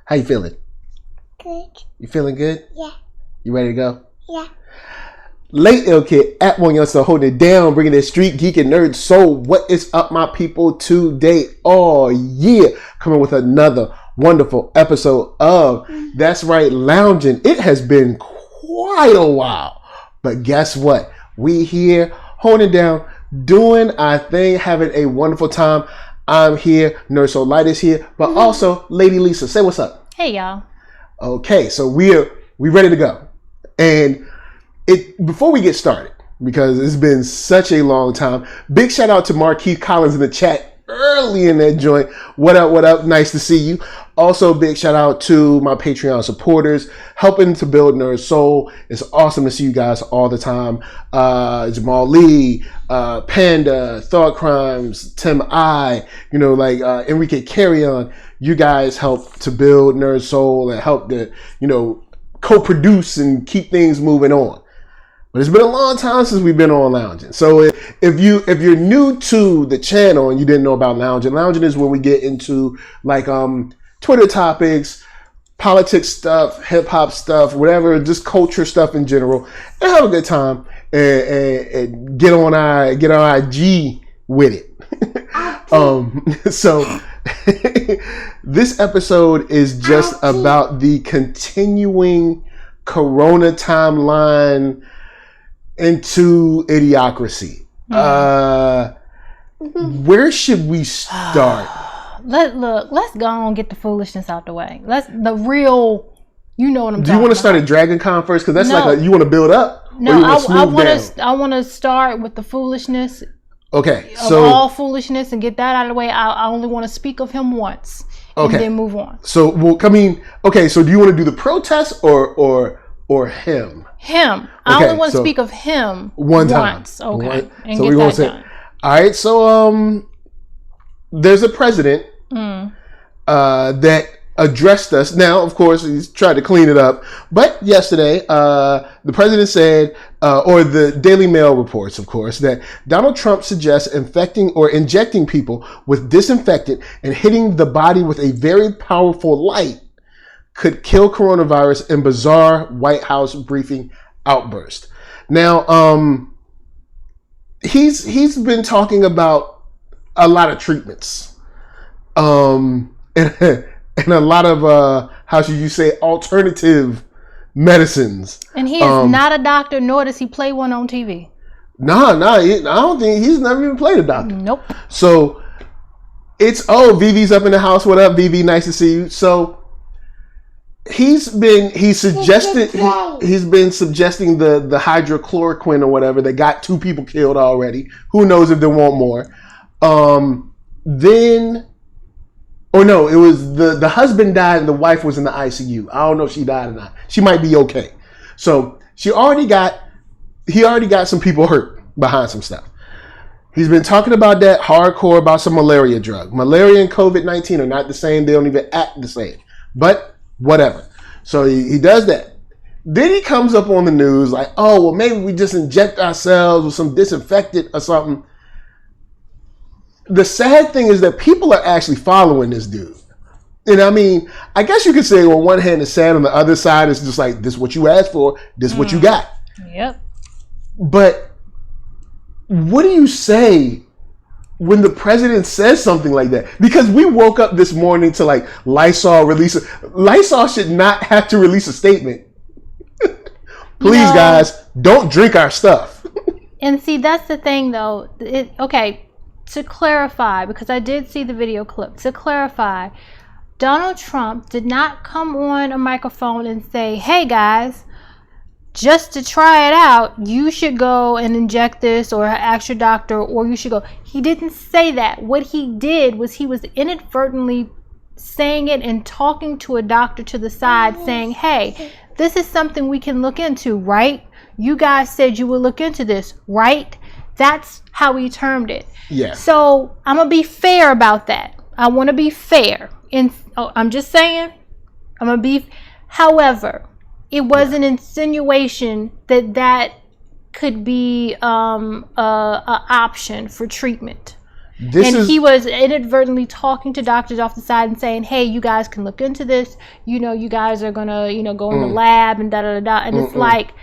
How you feeling? Good. You feeling good? Yeah. You ready to go? Yeah. Late Ill Kid at OneYoungsta holding it down, bringing it street geek and nerd soul. What is up, my people? Today, all year, coming with another wonderful episode of That's Right, Loungin. It has been quite a while, but guess what? We here holding it down, doing our thing, having a wonderful time. I'm here, NERDSoulite is here, but also Lady Lisa. Say what's up. Hey y'all. Okay, so we ready to go, and before we get started, because it's been such a long time, big shout out to Marquise Collins in the chat early in that joint. What up, what up? Nice to see you. Also, big shout out to my Patreon supporters helping to build NERDSoul. It's awesome to see you guys all the time. Jamal Lee, Panda, Thought Crimes, Tim I, Enrique Carrion. You guys help to build NERDSoul and help to, co-produce and keep things moving on. But it's been a long time since we've been on Loungin. So if you're new to the channel and you didn't know about Loungin is when we get into Twitter topics, politics stuff, hip hop stuff, whatever, just culture stuff in general, and have a good time and get on our IG with it. So this episode is just about the continuing Corona timeline into Idiocracy. Where should we start? Let's go and get the foolishness out the way. The real, you know what I'm talking about. Do you want to start at DragonCon first? Because that's you want to build up? No, I want to start with the foolishness. Okay, so all foolishness and get that out of the way. I only want to speak of him once. Okay. And then move on. So, so do you want to do the protest or him? Him. I only want to speak of him once. Okay. And so we're going to say, done. All right. So, there's a president that addressed us. Now, of course, he's tried to clean it up. But yesterday, the president said, or the Daily Mail reports, of course, that Donald Trump suggests infecting or injecting people with disinfectant and hitting the body with a very powerful light could kill coronavirus in bizarre White House briefing outburst. Now, he's been talking about a lot of treatments, and a lot of how should you say, alternative medicines. And he is not a doctor, nor does he play one on TV. Nah, I don't think he's never even played a doctor. Nope. So it's Vivi's up in the house. What up, Vivi? Nice to see you. So he's been suggesting the hydrochloroquine or whatever that got 2 people killed already. Who knows if they want more? It was the husband died and the wife was in the ICU. I don't know if she died or not. She might be okay. So he already got some people hurt behind some stuff. He's been talking about that hardcore about some malaria drug. Malaria and COVID-19 are not the same. They don't even act the same. But whatever. So he does that. Then he comes up on the news like, maybe we just inject ourselves with some disinfectant or something. The sad thing is that people are actually following this dude. And I mean, I guess you could say on one hand it's sad, on the other side it's just like, this is what you asked for, this is what you got. Yep. But what do you say when the president says something like that? Because we woke up this morning to Lysol Lysol should not have to release a statement. Please, guys, don't drink our stuff. And see, that's the thing though. To clarify, because I did see the video clip, to clarify, Donald Trump did not come on a microphone and say, hey guys, just to try it out, you should go and inject this or ask your doctor, or you should go. He didn't say that. What he did was he was inadvertently saying it and talking to a doctor to the side saying, hey, this is something we can look into, right? You guys said you would look into this, right? That's how he termed it. Yeah. So I'm going to be fair about that. I want to be fair. I'm just saying, I'm going to be. However, it was an insinuation that could be an option for treatment. He was inadvertently talking to doctors off the side and saying, hey, you guys can look into this. You guys are going to, go in the lab and da-da-da-da. And it's like...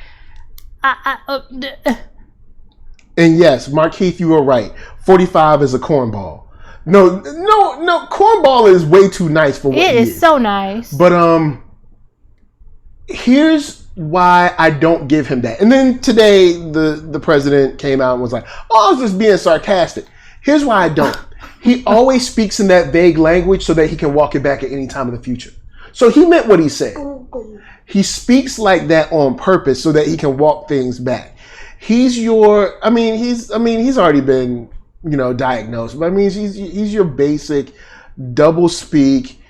And yes, Markeith, you were right. 45 is a cornball. No, cornball is way too nice for what it is. It is so nice. But here's why I don't give him that. And then today, the president came out and was like, "Oh, I was just being sarcastic." Here's why I don't. He always speaks in that vague language so that he can walk it back at any time in the future. So he meant what he said. He speaks like that on purpose so that he can walk things back. He's already been, diagnosed. But I mean, he's your basic double speak,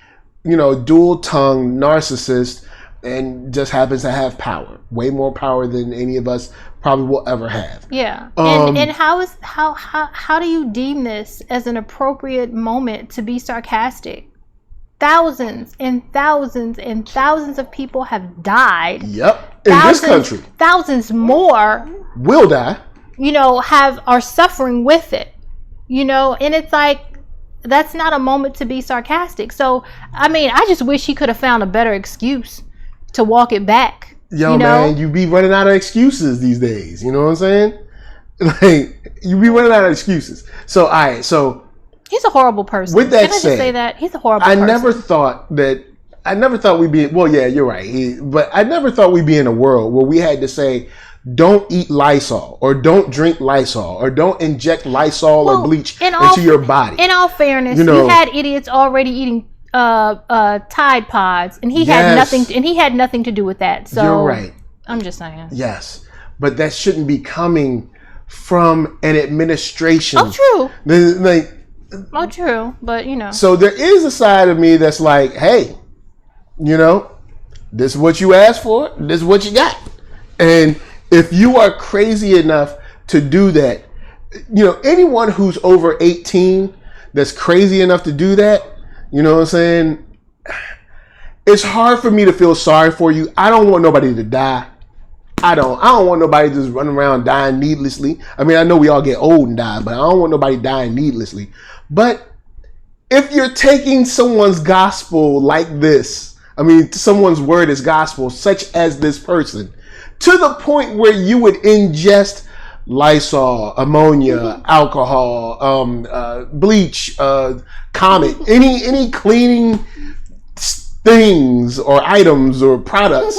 dual tongue narcissist, and just happens to have power, way more power than any of us probably will ever have. Yeah. And how do you deem this as an appropriate moment to be sarcastic? Thousands and thousands and thousands of people have died. Yep. In this country. Thousands more will die. Are suffering with it. And it's like, that's not a moment to be sarcastic. So, I mean, I just wish he could have found a better excuse to walk it back. Man, you be running out of excuses these days. You know what I'm saying? Like, you be running out of excuses. So, all right, he's a horrible person. With that Can I just say that? He's a horrible person. I never thought we'd be, well, yeah, you're right. But I never thought we'd be in a world where we had to say, don't eat Lysol, or don't drink Lysol, or don't inject Lysol or bleach into your body. In all fairness, you had idiots already eating Tide Pods, and he had nothing to do with that. So you're right. I'm just saying. Yes, but that shouldn't be coming from an administration. Oh, true. True, but So there is a side of me that's like, hey, this is what you asked for. This is what you got. And if you are crazy enough to do that, anyone who's over 18 that's crazy enough to do that, you know what I'm saying? It's hard for me to feel sorry for you. I don't want nobody to die. I don't want nobody just running around dying needlessly. I mean, I know we all get old and die, but I don't want nobody dying needlessly. But if you're taking someone's gospel like this, someone's word is gospel, such as this person, to the point where you would ingest Lysol, ammonia, alcohol, bleach, Comet, any cleaning things or items or products,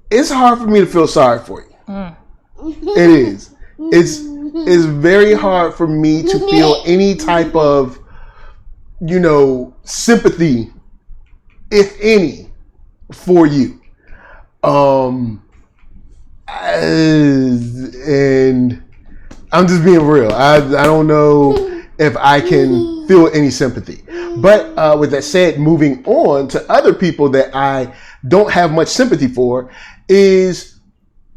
it's hard for me to feel sorry for you. It is. It's very hard for me to feel any type of, sympathy, if any, for you. And I'm just being real. I don't know if I can feel any sympathy. But with that said, moving on to other people that I don't have much sympathy for is,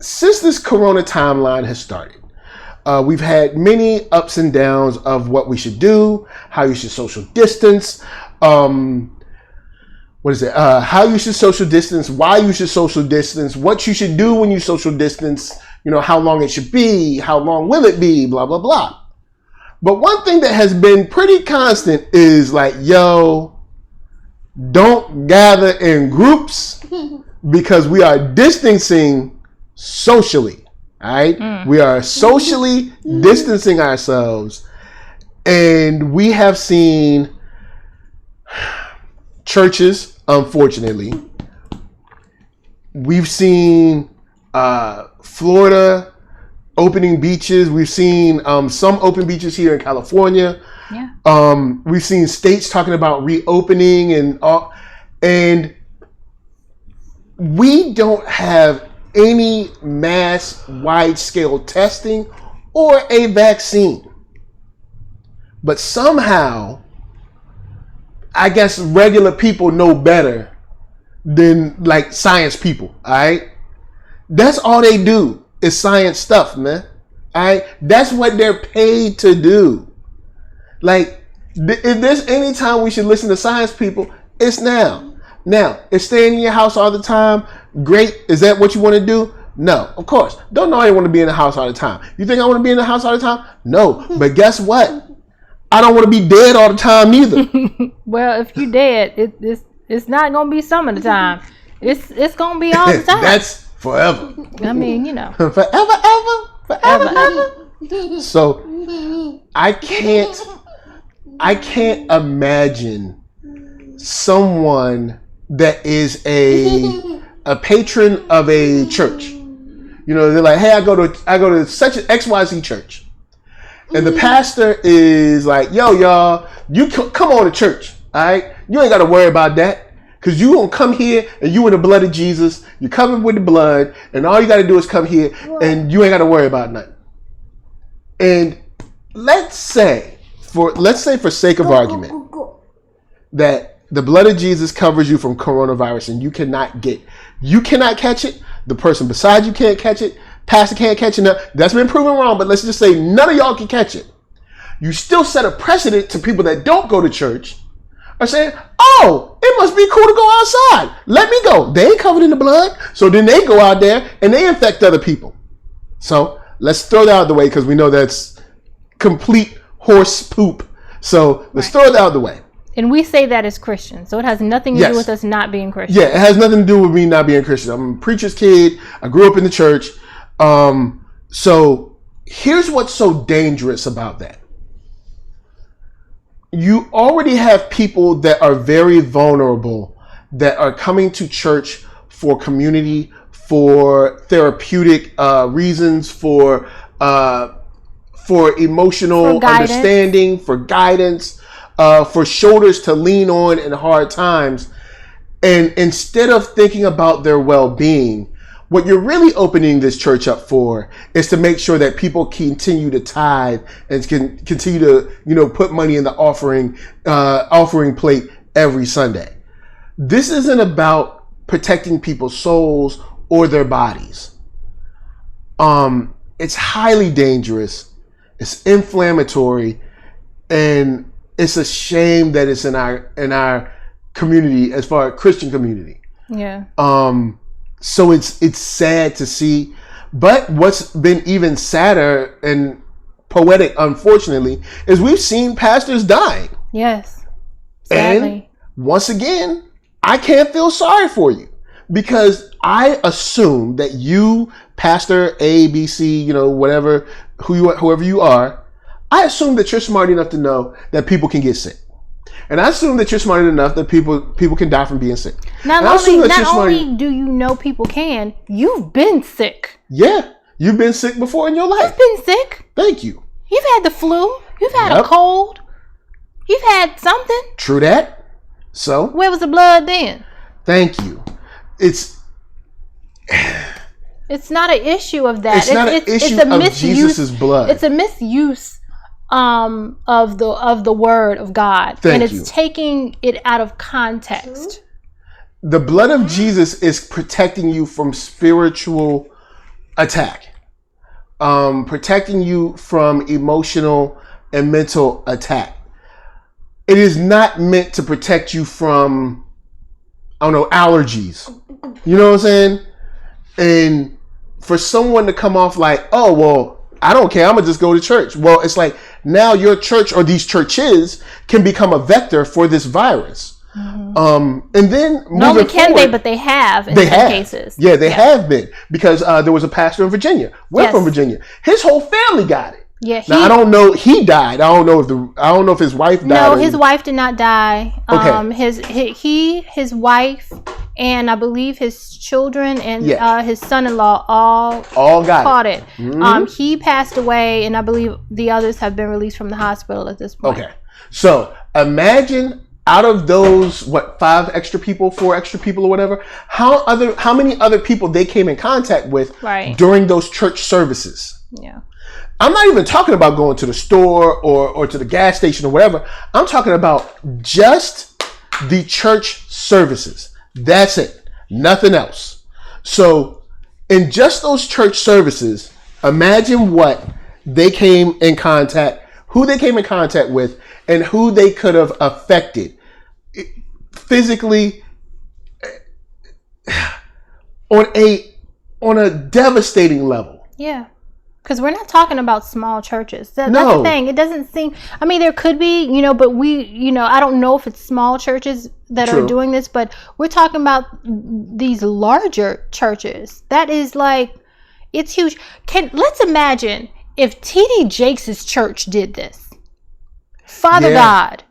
since this Corona timeline has started, we've had many ups and downs of what we should do, how you should social distance, how you should social distance, why you should social distance, what you should do when you social distance, how long it should be, how long will it be, blah, blah, blah. But one thing that has been pretty constant is like, don't gather in groups because we are distancing socially. All right? We are socially distancing ourselves. And we have seen churches, unfortunately. We've seen Florida opening beaches. We've seen some open beaches here in California. Yeah. We've seen states talking about reopening and we don't have any mass wide-scale testing or a vaccine. But somehow, I guess regular people know better than like science people, all right? That's all they do is science stuff, man. All right? That's what they're paid to do. Like, if there's any time we should listen to science people, it's now. Now, is staying in your house all the time great? Is that what you want to do? No, of course. Don't nobody want to be in the house all the time. You think I want to be in the house all the time? No. But guess what? I don't want to be dead all the time neither. Well, if you dead, it's not gonna be some of the time. It's gonna be all the time. That's forever. I mean, you know, forever. So I can't imagine someone that is a patron of a church. You know, they're like, hey, I go to such an XYZ church. And the pastor is like, yo, y'all, you come on to church, all right? You ain't got to worry about that. Because you going to come here and you in the blood of Jesus. You're covered with the blood. And all you got to do is come here and you ain't got to worry about nothing. And let's say for sake of argument that the blood of Jesus covers you from coronavirus and you cannot catch it. The person beside you can't catch it. Pastor can't catch it. Now, that's been proven wrong, but let's just say none of y'all can catch it. You still set a precedent to people that don't go to church are saying, oh, it must be cool to go outside. Let me go. They ain't covered in the blood. So then they go out there and they infect other people. So let's throw that out of the way because we know that's complete horse poop. So let's throw that out of the way. And we say that as Christians. So it has nothing to do with us not being Christians. Yeah, it has nothing to do with me not being Christian. I'm a preacher's kid. I grew up in the church. So here's what's so dangerous about that. You already have people that are very vulnerable that are coming to church for community, for therapeutic reasons, for emotional understanding, for guidance, for shoulders to lean on in hard times. And instead of thinking about their well-being, what you're really opening this church up for is to make sure that people continue to tithe and can continue to, put money in the offering plate every Sunday. This isn't about protecting people's souls or their bodies. It's highly dangerous. It's inflammatory, and it's a shame that it's in our community, as far as Christian community. Yeah. So it's sad to see, but what's been even sadder and poetic, unfortunately, is we've seen pastors dying. Yes. Sadly. And once again, I can't feel sorry for you because I assume that you, Pastor A, B, C, whatever, whoever you are, I assume that you're smart enough to know that people can get sick. And I assume that you're smart enough that people can die from being sick. Not only do you know people can, you've been sick. Yeah. You've been sick before in your life. You've been sick. Thank you. You've had the flu. You've had a cold. You've had something. True that. So? Where was the blood then? Thank you. It's not an issue of that. It's not an issue of Jesus' blood. It's a misuse of the word of God. And it's taking it out of context. The blood of Jesus is protecting you from spiritual attack, protecting you from emotional and mental attack. It is not meant to protect you from, allergies. You know what I'm saying? And for someone to come off like, oh, well, I don't care, I'm going to just go to church. Well, it's like now your church or these churches can become a vector for this virus. Mm-hmm. And then not only can they, but they have in some cases. Yeah, they have been, because there was a pastor in Virginia. We're from Virginia. His whole family got it. Yeah, now I don't know. He died. I don't know if his wife died. No, his wife did not die. Okay. His wife, and I believe his children and his son-in-law all caught it. Mm-hmm. He passed away, and I believe the others have been released from the hospital at this point. Okay, so imagine out of those 4 extra people or whatever, how many other people they came in contact with during those church services. Yeah. I'm not even talking about going to the store or to the gas station or whatever. I'm talking about just the church services. That's it. Nothing else. So in just those church services, imagine what they came in contact, who they came in contact with, and who they could have affected physically on a devastating level. Yeah. Because we're not talking about small churches. That's No. the thing. It doesn't seem, I mean, there could be, but I don't know if it's small churches that True. are doing this, but we're talking about these larger churches. That is like, it's huge. Let's imagine if T.D. Jakes' church did this. Father God.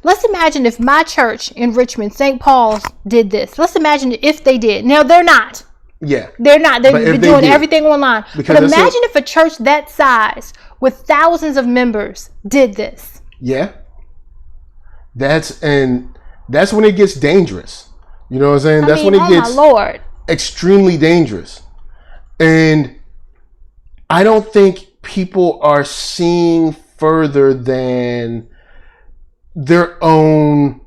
Let's imagine if my church in Richmond, St. Paul's, did this. Let's imagine if they did. Now, they're not. Yeah. They're not. They're doing everything online. Because but imagine if a church that size with thousands of members did this. Yeah. That's when it gets dangerous. You know what I'm saying? That's when it gets my Lord. extremely dangerous. And I don't think people are seeing further than their own,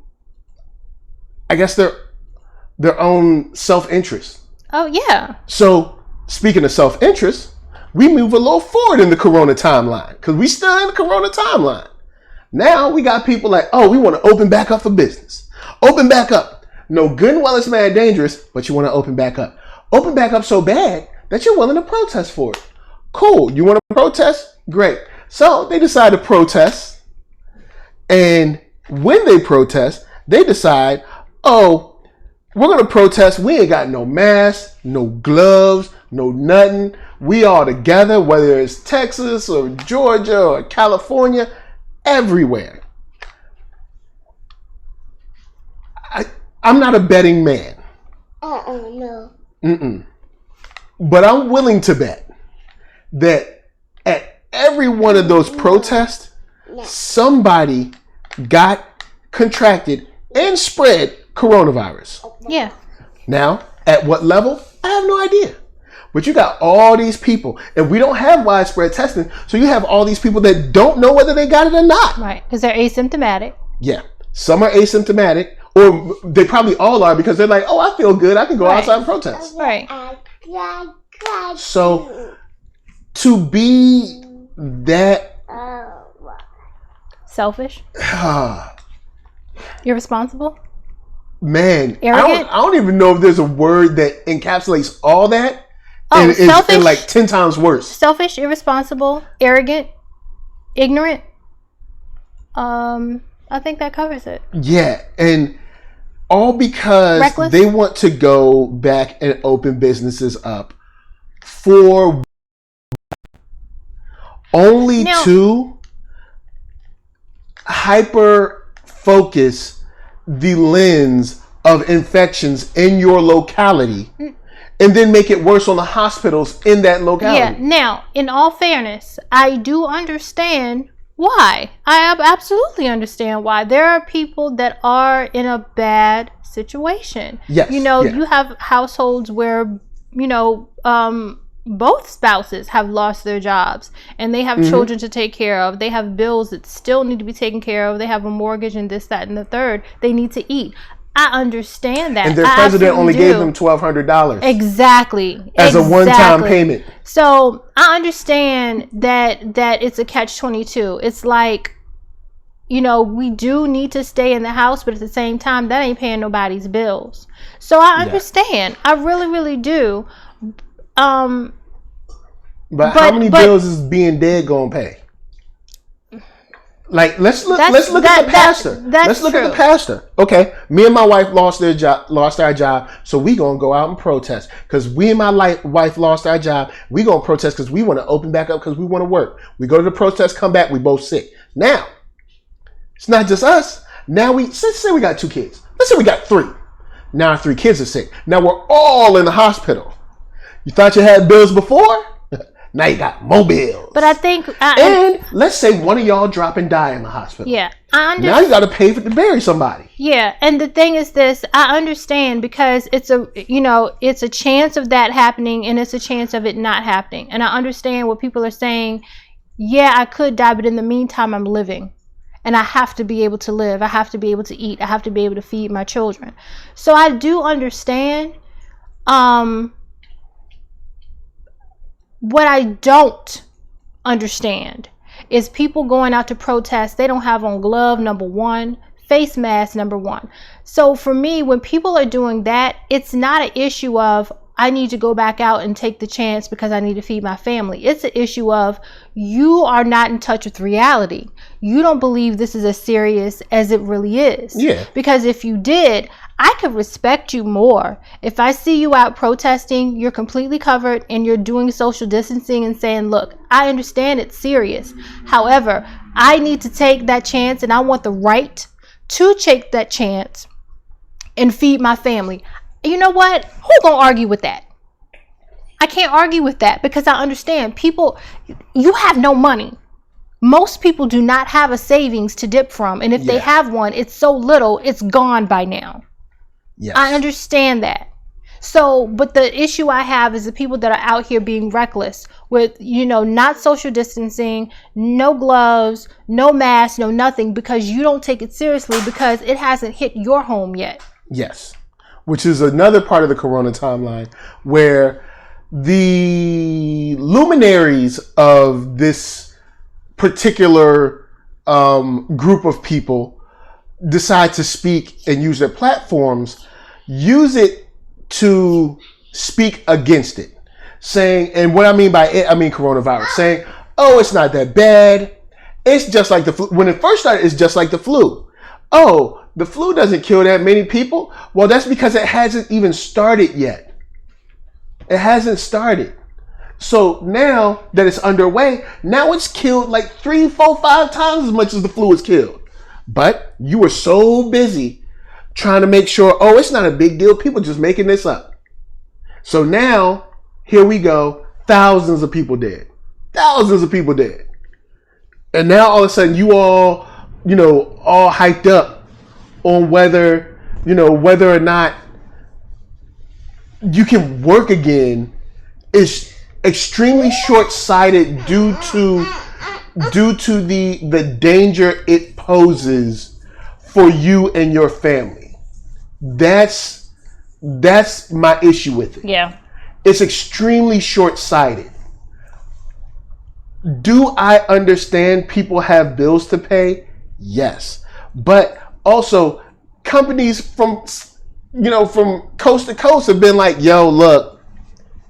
I guess their own self-interest. Oh, yeah. So, speaking of self-interest, we move a little forward in the Corona timeline because we still in the Corona timeline. Now we got people like, oh, we want to open back up for business. Open back up. No, good and well, it's mad dangerous, but you want to open back up. Open back up so bad that you're willing to protest for it. Cool. You want to protest? Great. So they decide to protest. And when they protest, they decide, oh, we're going to protest. We ain't got no masks, no gloves, no nothing. We all together, whether it's Texas or Georgia or California, everywhere. I'm not a betting man. No. But I'm willing to bet that at every one of those protests, somebody got contracted and spread coronavirus. Yeah. Now, at what level? I have no idea. But you got all these people, and we don't have widespread testing, so you have all these people that don't know whether they got it or not. Right, because they're asymptomatic. Yeah. Some are asymptomatic, or they probably all are because they're like, oh, I feel good. I can go outside and protest. Right. So, to be that selfish, irresponsible, man, arrogant. I don't even know if there's a word that encapsulates all that. Oh, and selfish, and like 10 times worse. Selfish, irresponsible, arrogant, ignorant. I think that covers it. Yeah, and all because reckless. They want to go back and open businesses up for only to hyper focus the lens of infections in your locality and then make it worse on the hospitals in that locality. Yeah. Now, in all fairness, I do understand why. I absolutely understand why. There are people that are in a bad situation. Yes. You have households where, both spouses have lost their jobs and they have children to take care of. They have bills that still need to be taken care of. They have a mortgage and this, that, and the third. They need to eat. I understand that. And their president only gave them $1,200. Exactly. As a one-time payment. So I understand that it's a catch-22. It's like, we do need to stay in the house, but at the same time, that ain't paying nobody's bills. So I understand. I really, really do. But how many bills is being dead gonna pay? Like let's look at the pastor. Let's look at the pastor. Okay, me and my wife lost our job, so we gonna go out and protest. Because we and my wife lost our job, we gonna protest because we want to open back up because we want to work. We go to the protest, come back, we both sick. Now, it's not just us. Now let's say we got 2 kids. Let's say we got 3. Now our 3 kids are sick. Now we're all in the hospital. You thought you had bills before? Now you got more bills. But I think... and let's say one of y'all drop and die in the hospital. Yeah. I understand. Now you got to pay to bury somebody. Yeah. And the thing is this. I understand because it's a chance of that happening and it's a chance of it not happening. And I understand what people are saying. Yeah, I could die, but in the meantime, I'm living. And I have to be able to live. I have to be able to eat. I have to be able to feed my children. So I do understand. What I don't understand is people going out to protest. They don't have on glove, number one, face mask, number one. So for me, when people are doing that, it's not an issue of, I need to go back out and take the chance because I need to feed my family. It's an issue of you are not in touch with reality. You don't believe this is as serious as it really is. Yeah. Because if you did, I could respect you more. If I see you out protesting, you're completely covered and you're doing social distancing and saying, look, I understand it's serious. However, I need to take that chance and I want the right to take that chance and feed my family. You know what? Who gonna argue with that? I can't argue with that because I understand people, you have no money. Most people do not have a savings to dip from. And if they have one, it's so little, it's gone by now. Yes. I understand that. So, but the issue I have is the people that are out here being reckless with, not social distancing, no gloves, no mask, no nothing, because you don't take it seriously because it hasn't hit your home yet. Yes. Which is another part of the Corona timeline where the luminaries of this particular group of people decide to speak and use their platforms, use it to speak against it. Saying, and what I mean by it, I mean coronavirus, saying, oh, it's not that bad. It's just like the flu. When it first started, it's just like the flu. Oh, the flu doesn't kill that many people. Well, that's because it hasn't even started yet. It hasn't started. So now that it's underway, now it's killed like 3, 4, 5 times as much as the flu has killed. But you were so busy trying to make sure, oh, it's not a big deal. People just making this up. So now, here we go. Thousands of people dead. Thousands of people dead. And now all of a sudden you all, all hyped up on whether or not you can work again is extremely short-sighted due to the danger it poses for you and your family. That's my issue with it. Yeah. It's extremely short-sighted. Do I understand people have bills to pay? Yes. But also companies from coast to coast have been like, yo, look,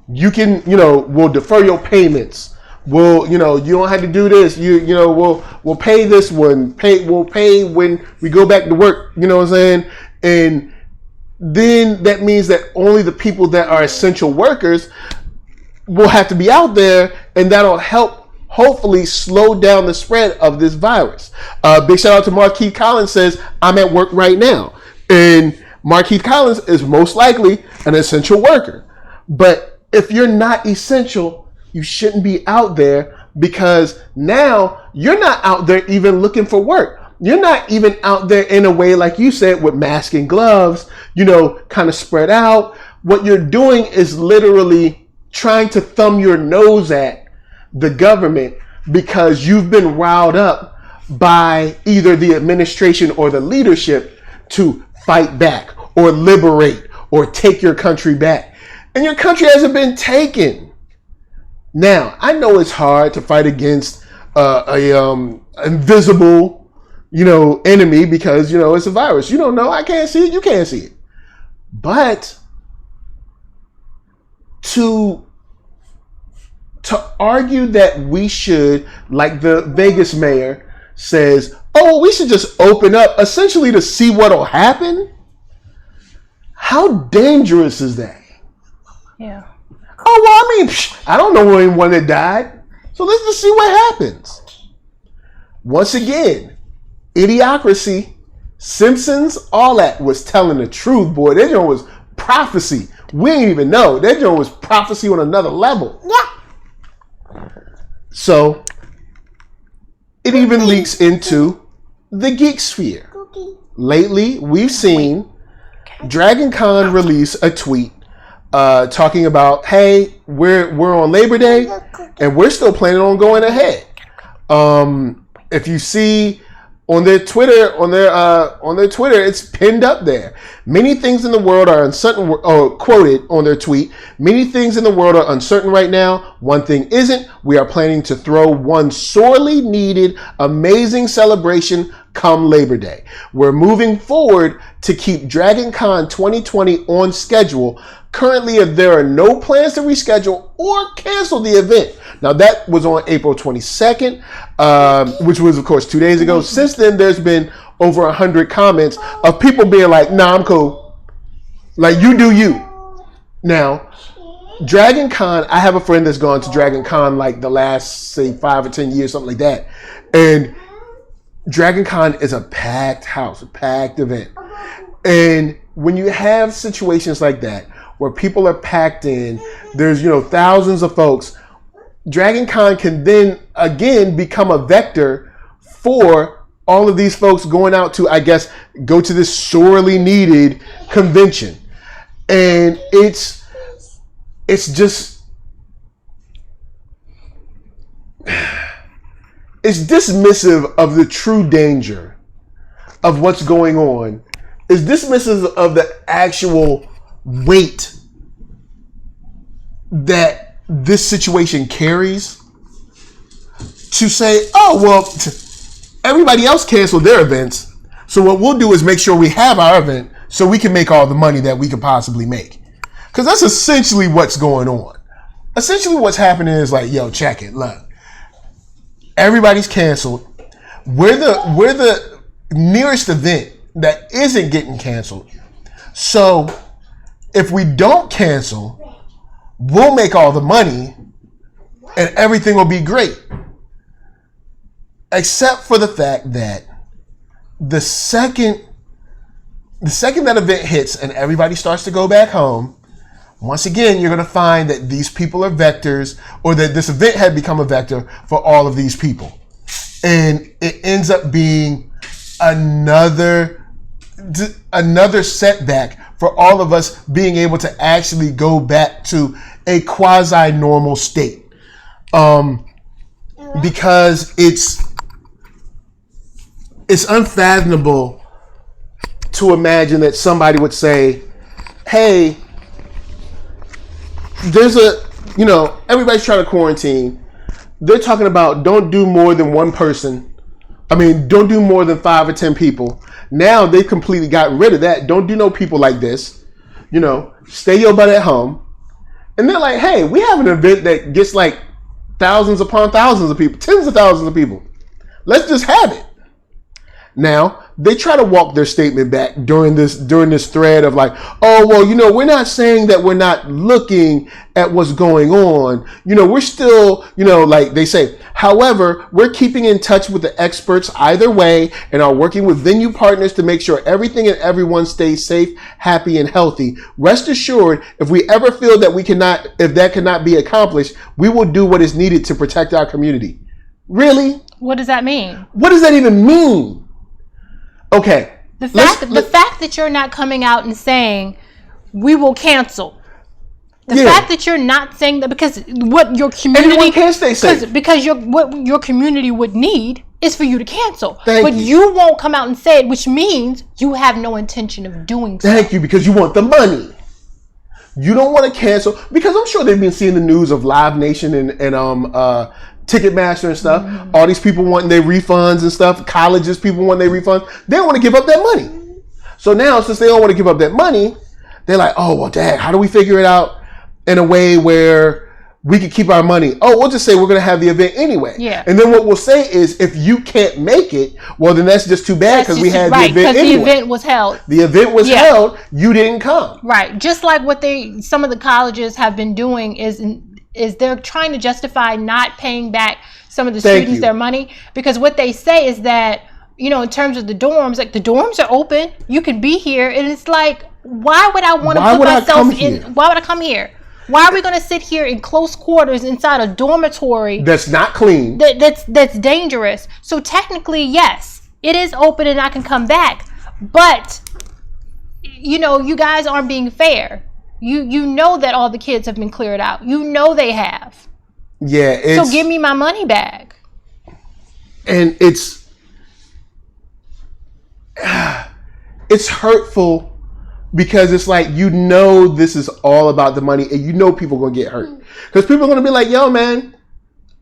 you can, we'll defer your payments. We'll, you don't have to do this. We'll pay this one. We'll pay when we go back to work. You know what I'm saying? And then that means that only the people that are essential workers will have to be out there, and that'll help hopefully slow down the spread of this virus. Big shout out to Markeith Collins says, I'm at work right now. And Markeith Collins is most likely an essential worker. But if you're not essential, you shouldn't be out there, because now you're not out there even looking for work. You're not even out there in a way, like you said, with mask and gloves, kind of spread out. What you're doing is literally trying to thumb your nose at the government because you've been riled up by either the administration or the leadership to fight back or liberate or take your country back. And your country hasn't been taken. Now, I know it's hard to fight against a invisible, enemy because, it's a virus. You don't know. I can't see it. You can't see it. But to argue that we should, like the Vegas mayor says, oh, we should just open up essentially to see what'll happen. How dangerous is that? Yeah. Oh, well, I don't know anyone that died. So let's just see what happens. Once again, Idiocracy, Simpsons, all that was telling the truth, boy. That joint was prophecy. We didn't even know. That joint was prophecy on another level. Yeah. So, it even leaks into the geek sphere. Lately, we've seen DragonCon release a tweet talking about, hey, we're on Labor Day and we're still planning on going ahead. If you see on their Twitter, it's pinned up there. Many things in the world are uncertain. Quoted on their tweet. Many things in the world are uncertain right now. One thing isn't. We are planning to throw one sorely needed, amazing celebration come Labor Day. We're moving forward to keep DragonCon 2020 on schedule. Currently, if there are no plans to reschedule or cancel the event. Now, that was on April 22nd, which was, of course, 2 days ago. Since then, there's been over 100 comments of people being like, nah, I'm cool. Like, you do you. Now, DragonCon, I have a friend that's gone to DragonCon like the last, say, 5 or 10 years, something like that. And DragonCon is a packed house, a packed event. And when you have situations like that, where people are packed in, there's, thousands of folks, DragonCon can then again become a vector for all of these folks going out to, I guess, go to this sorely needed convention. And it's just, it's dismissive of the true danger of what's going on. It's dismissive of the actual weight that this situation carries to say, oh, well, everybody else canceled their events. So what we'll do is make sure we have our event so we can make all the money that we could possibly make. Because that's essentially what's going on. Essentially what's happening is like, yo, check it. Look, everybody's canceled. We're the nearest event that isn't getting canceled. So if we don't cancel, we'll make all the money and everything will be great. Except for the fact that the second that event hits and everybody starts to go back home, once again, you're going to find that these people are vectors, or that this event had become a vector for all of these people. And it ends up being another setback for all of us being able to actually go back to a quasi-normal state. Because it's unfathomable to imagine that somebody would say, hey, there's everybody's trying to quarantine. They're talking about don't do more than one person. Don't do more than 5 or 10 people. Now they've completely gotten rid of that. Don't do no people like this. Stay your butt at home. And they're like, hey, we have an event that gets like thousands upon thousands of people, tens of thousands of people. Let's just have it. Now, they try to walk their statement back during this thread of like, oh, well, we're not saying that we're not looking at what's going on. We're still, like they say. However, we're keeping in touch with the experts either way and are working with venue partners to make sure everything and everyone stays safe, happy, and healthy. Rest assured, if we ever feel that if that cannot be accomplished, we will do what is needed to protect our community. Really? What does that mean? What does that even mean? Okay. The fact that you're not coming out and saying we will cancel. The fact that you're not saying that, because what your community, everyone can stay safe. Because what your community would need is for you to cancel. But you won't come out and say it, which means you have no intention of doing so. Thank you, because you want the money. You don't want to cancel, because I'm sure they've been seeing the news of Live Nation and Ticketmaster and stuff. Mm-hmm. All these people wanting their refunds and stuff. Colleges, people want their refunds. They don't want to give up that money. So now, since they don't want to give up that money, they're like, oh, well, dang, how do we figure it out in a way where we can keep our money? Oh, we'll just say we're going to have the event anyway. Yeah. And then what we'll say is, if you can't make it, well, then that's just too bad, because we had the event anyway. The event was held. The event was held. You didn't come. Right. Just like what some of the colleges have been doing is they're trying to justify not paying back some of the students their money, because what they say is that, in terms of the dorms, like the dorms are open, you could be here, and it's like, why would I want to put myself in? Why would I come here? Why are we going to sit here in close quarters inside a dormitory that's not clean? That's dangerous. So technically, yes, it is open and I can come back, but you guys aren't being fair. You know that all the kids have been cleared out. They have. Yeah. So give me my money back. And it's hurtful, because it's like, this is all about the money, and people are going to get hurt. Because people are going to be like, yo, man,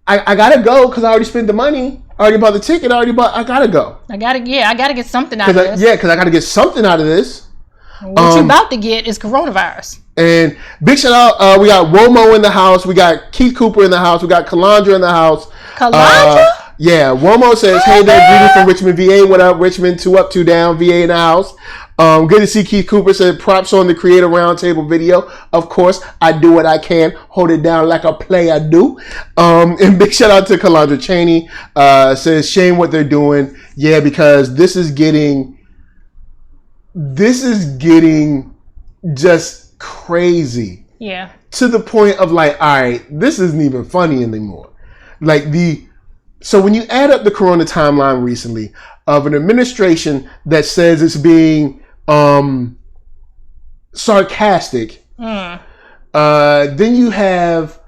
I got to go because I already spent the money. I already bought the ticket. I got to go. I got to get something out of this. Yeah, because I got to get something out of this. What you about to get is coronavirus. And big shout out, we got Womo in the house. We got Keith Cooper in the house. We got Calandra in the house. Calandra? Yeah, Womo says, hey there, greeting from Richmond, VA. What up, Richmond? 2 up, 2 down, VA in the house. Good to see Keith Cooper. Said, props on the Creator Roundtable video. Of course, I do what I can. Hold it down like a player do. And big shout out to Calandra Cheney. Says, shame what they're doing. Yeah, because this is getting just crazy. Yeah. To the point of like, all right, this isn't even funny anymore. So when you add up the Corona timeline recently of an administration that says it's being sarcastic, then you have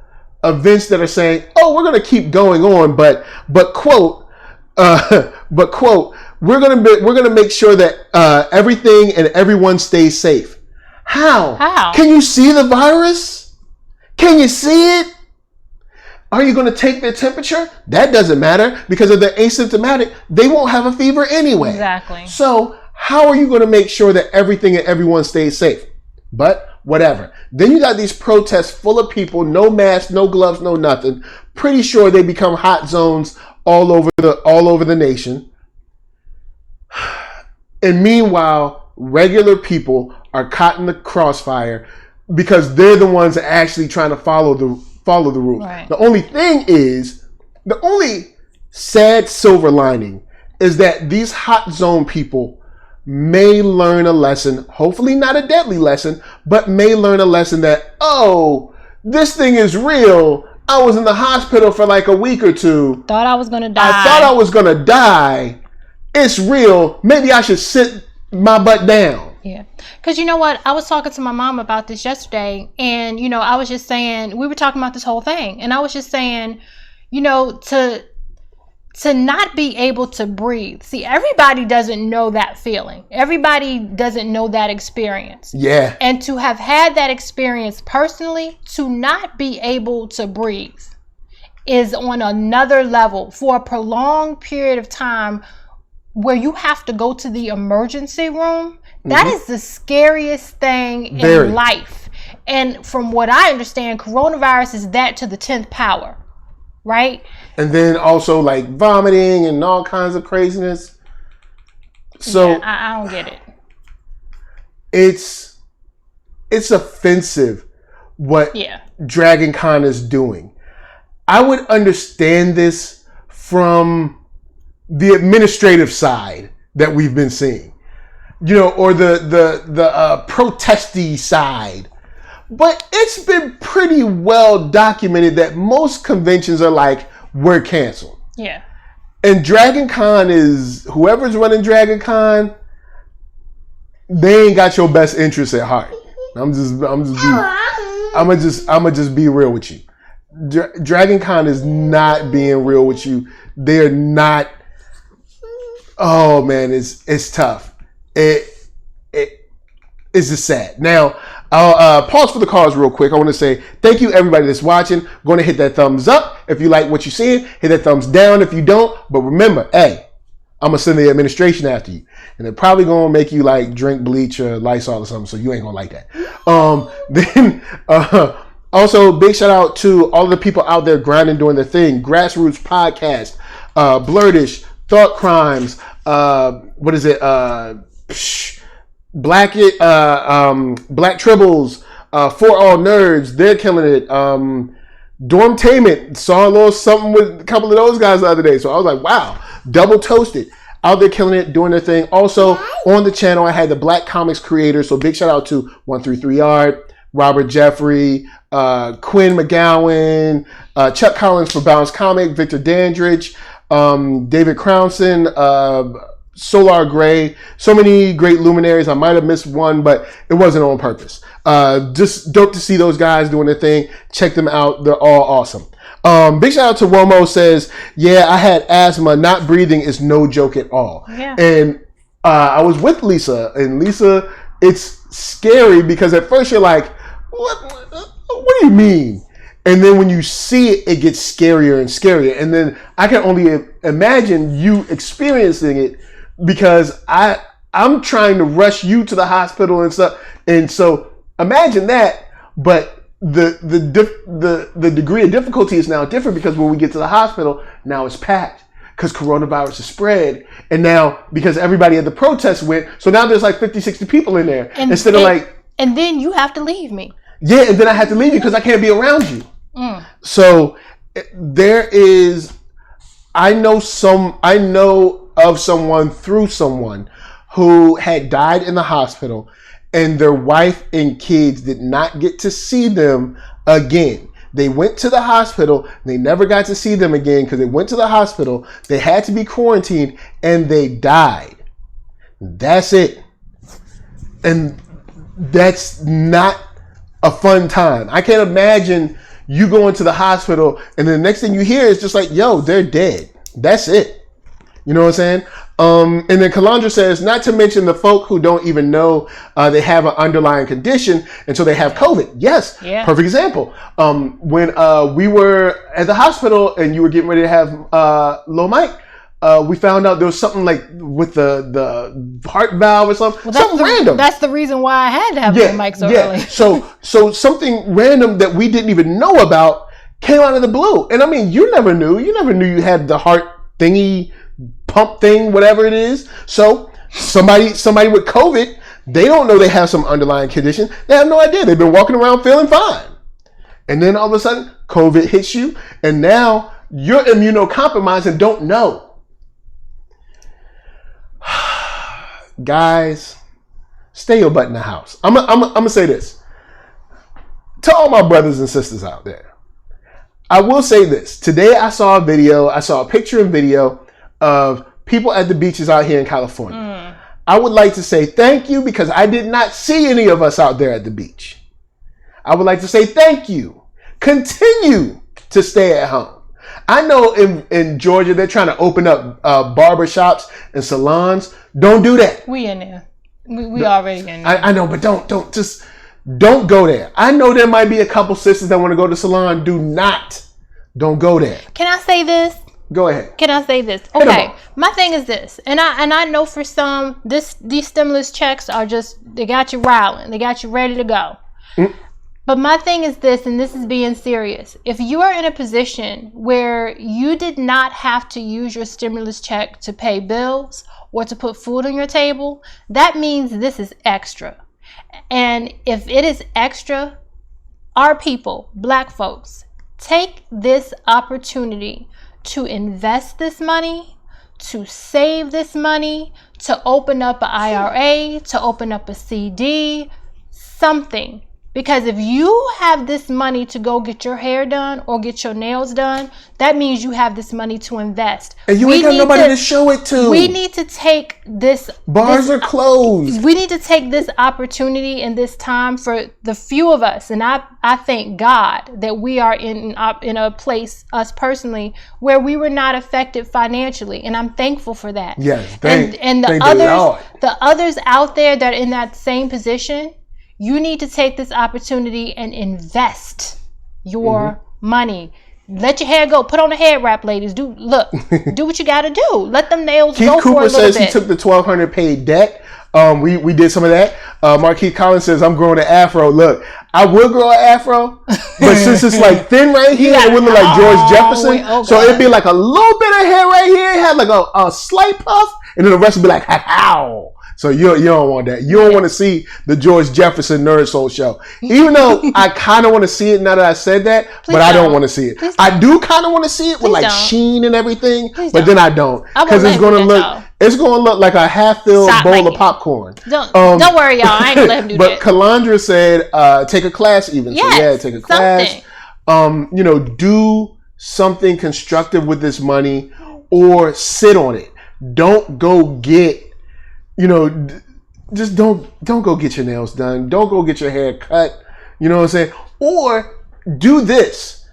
events that are saying, "Oh, we're going to keep going on," but quote, we're going to make sure that everything and everyone stays safe. How? Can you see the virus? Can you see it? Are you going to take their temperature? That doesn't matter, because if they're asymptomatic, they won't have a fever anyway. Exactly. So how are you going to make sure that everything and everyone stays safe? But whatever. Then you got these protests full of people, no masks, no gloves, no nothing. Pretty sure they become hot zones all over the nation. And meanwhile, regular people are caught in the crossfire because they're the ones actually trying to follow the rules. Right. The only sad silver lining is that these hot zone people may learn a lesson, hopefully not a deadly lesson, but may learn a lesson that, oh, this thing is real. I was in the hospital for like a week or two. Thought I was going to die. I thought I was going to die. It's real. Maybe I should sit my butt down. Yeah. Because you know what? I was talking to my mom about this yesterday, and, I was just saying, we were talking about this whole thing, and I was just saying, to not be able to breathe. See, everybody doesn't know that feeling. Everybody doesn't know that experience. Yeah. And to have had that experience personally, to not be able to breathe is on another level for a prolonged period of time where you have to go to the emergency room. That is the scariest thing in life. And from what I understand, coronavirus is that to the 10th power, right? And then also like vomiting and all kinds of craziness. So yeah, I don't get it. It's offensive what DragonCon is doing. I would understand this from the administrative side that we've been seeing. Or the protesty side. But it's been pretty well documented that most conventions are like, we're canceled. Yeah. And DragonCon is, whoever's running DragonCon, they ain't got your best interests at heart. I'm gonna just be real with you. DragonCon is not being real with you. They're not. Oh man, it's tough. It's just sad. Now, I'll pause for the cause real quick. I want to say thank you everybody that's watching. Going to hit that thumbs up if you like what you're seeing. Hit that thumbs down if you don't. But remember, hey, I'm going to send the administration after you. And they're probably going to make you like drink bleach or Lysol or something. So you ain't going to like that. Also, big shout out to all of the people out there grinding, doing their thing. Grassroots Podcast, Blurtish, Thought Crimes, Black Tribbles, For All Nerds, they're killing it. Dormtainment, saw a little something with a couple of those guys the other day. So I was like, wow, Double Toasted, out there killing it, doing their thing. Also on the channel, I had the Black Comics creators. So big shout out to 133 Art, Robert Jeffrey, Quinn McGowan, Chuck Collins for Bounce Comic, Victor Dandridge, David Crownson, Solar Gray, so many great luminaries. I might have missed one, but it wasn't on purpose. Just dope to see those guys doing their thing. Check them out. They're all awesome. Big shout out to Womo says, yeah, I had asthma. Not breathing is no joke at all. Yeah. And I was with Lisa, and Lisa, it's scary because at first you're like, what do you mean? And then when you see it, it gets scarier and scarier. And then I can only imagine you experiencing it, because I I'm trying to rush you to the hospital and stuff. And so imagine that, but the degree of difficulty is now different because when we get to the hospital, now it's packed because coronavirus is spread. And now because everybody at the protest went, so now there's like 50, 60 people in there instead of like. And then you have to leave me. Yeah, and then I have to leave you because I can't be around you. So there is, I know of someone through someone who had died in the hospital and their wife and kids did not get to see them again. They went to the hospital. They never got to see them again because they went to the hospital. They had to be quarantined and they died. That's it. And that's not a fun time. I can't imagine you going to the hospital and the next thing you hear is just like, yo, they're dead. That's it. You know what I'm saying? And then Kalandra says, not to mention the folk who don't even know they have an underlying condition until they have COVID. Yes, perfect example. When we were at the hospital and you were getting ready to have Low Mike, we found out there was something like with the heart valve or something. Something random. That's the reason why I had to have Low Mike so early. So something random that we didn't even know about came out of the blue. And I mean, you never knew. You never knew you had the heart thingy, pump thing, whatever it is. So somebody with COVID, they don't know they have some underlying condition. They have no idea. They've been walking around feeling fine. And then all of a sudden, COVID hits you, and now you're immunocompromised and don't know. Guys, stay your butt in the house. I'm gonna say this to all my brothers and sisters out there. I will say this. Today I saw a picture and video of people at the beaches out here in California. I would like to say thank you because I did not see any of us out there at the beach. I would like to say thank you. Continue to stay at home. I know in Georgia they're trying to open up barber shops and salons. Don't do that. We in there. We already in there. I know, but don't go there. I know there might be a couple sisters that want to go to the salon. Don't go there. Can I say this? Go ahead. Can I say this? Okay, my thing is this, and I know for some, these stimulus checks are just, they got you riling, they got you ready to go. But my thing is this, and this is being serious. If you are in a position where you did not have to use your stimulus check to pay bills or to put food on your table, that means this is extra. And if it is extra, our people, Black folks, take this opportunity to invest this money, to save this money, to open up an IRA, to open up a CD, something. Because if you have this money to go get your hair done or get your nails done, that means you have this money to invest. And you ain't got nobody to show it to. We need to take this. Bars are closed. We need to take this opportunity and this time for the few of us. And I thank God that we are in a place, us personally, where we were not affected financially. And I'm thankful for that. Yes. And the others out there that are in that same position, you need to take this opportunity and invest your money. Let your hair go. Put on a hair wrap, ladies. Do what you got to do. Let them nails Keith go Cooper for a little says bit. he took the $1,200 paid debt. We did some of that. Marquise Collins says, I'm growing an afro. Look, I will grow an afro, but since it's like thin right here, it would look like George Jefferson. So it'd be like a little bit of hair right here. It had like a slight puff, and then the rest would be like, how. So you don't want that. You don't want to see the George Jefferson NERDSoul show. Even though I kind of want to see it now that I said that, but I don't want to see it. I do kind of want to see it with like sheen and everything, but then I don't. Because it's going to look like a half-filled bowl of popcorn. Don't worry, y'all. I ain't gonna let him do that. But Kalandra said, take a class even. Yes, so yeah, take a class. Do something constructive with this money or sit on it. Don't go get, just don't go get your nails done. Don't go get your hair cut. You know what I'm saying? Or do this.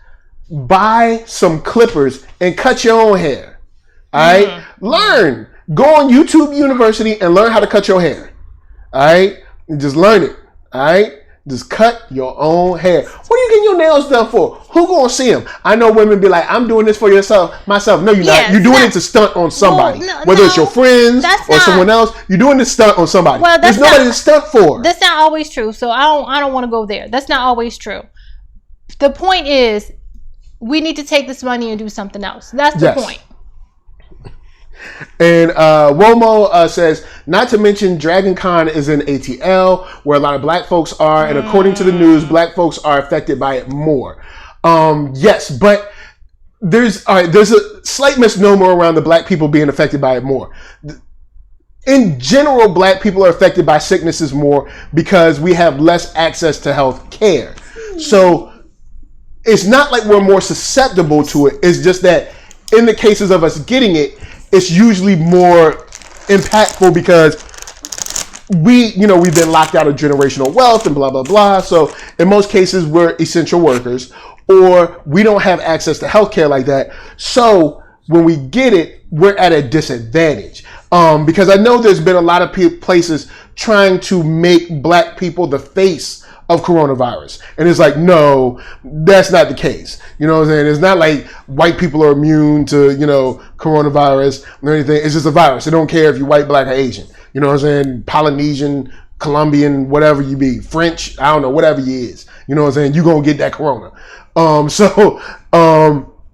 Buy some clippers and cut your own hair. All right? Learn. Go on YouTube University and learn how to cut your hair. All right? And just learn it. All right? Just cut your own hair. What are you getting your nails done for? Who gonna see them? I know women be like, I'm doing this for myself. No, you're not. You're doing it to stunt on somebody. Well, whether it's your friends or someone else, you're doing this stunt on somebody. Well, there's nobody to stunt for. That's not always true. So I don't want to go there. That's not always true. The point is, we need to take this money and do something else. That's the point. And Womo says, not to mention DragonCon is in ATL, where a lot of black folks are, and according to the news, black folks are affected by it more. Yes, but there's a slight misnomer around the black people being affected by it more. In general, black people are affected by sicknesses more because we have less access to health care. So it's not like we're more susceptible to it. It's just that in the cases of us getting it, it's usually more impactful because we've been locked out of generational wealth and blah, blah, blah. So in most cases, we're essential workers or we don't have access to healthcare like that. So when we get it, we're at a disadvantage. Because I know there's been a lot of places trying to make black people the face of coronavirus. And it's like, no, that's not the case. You know what I'm saying? It's not like white people are immune to, coronavirus or anything. It's just a virus. They don't care if you're white, black, or Asian. You know what I'm saying? Polynesian, Colombian, whatever you be, French, I don't know, whatever you is. You know what I'm saying? You're going to get that corona.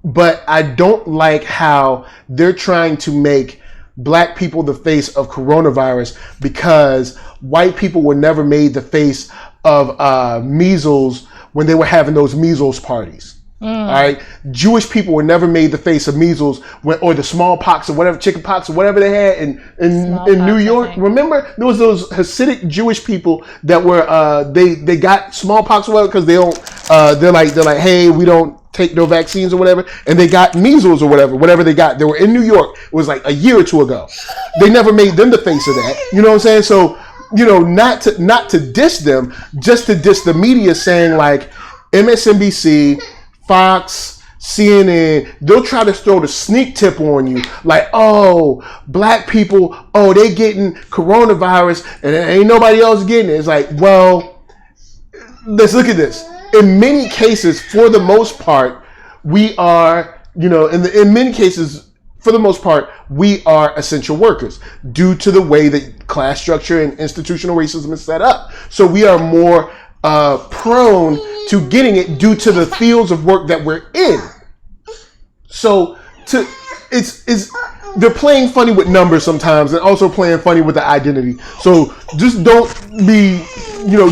But I don't like how they're trying to make black people the face of coronavirus because white people were never made the face of measles when they were having those measles parties. All right, Jewish people were never made the face of measles or the smallpox or whatever, chickenpox or whatever they had in New York. Remember, there was those Hasidic Jewish people that were they got smallpox or whatever because they don't. They're like, hey, we don't take no vaccines or whatever, and they got measles or whatever they got. They were in New York. It was like a year or two ago. They never made them the face of that. You know what I'm saying? So, not to diss them, just to diss the media, saying like MSNBC, Fox, CNN, they'll try to throw the sneak tip on you, like, oh, black people, oh, they getting coronavirus and ain't nobody else getting it. It's like, well, let's look at this. In many cases, for the most part, we are, in many cases, for the most part, we are essential workers due to the way that class structure and institutional racism is set up. So we are more prone to getting it due to the fields of work that we're in. So they're playing funny with numbers sometimes and also playing funny with the identity. So just don't be,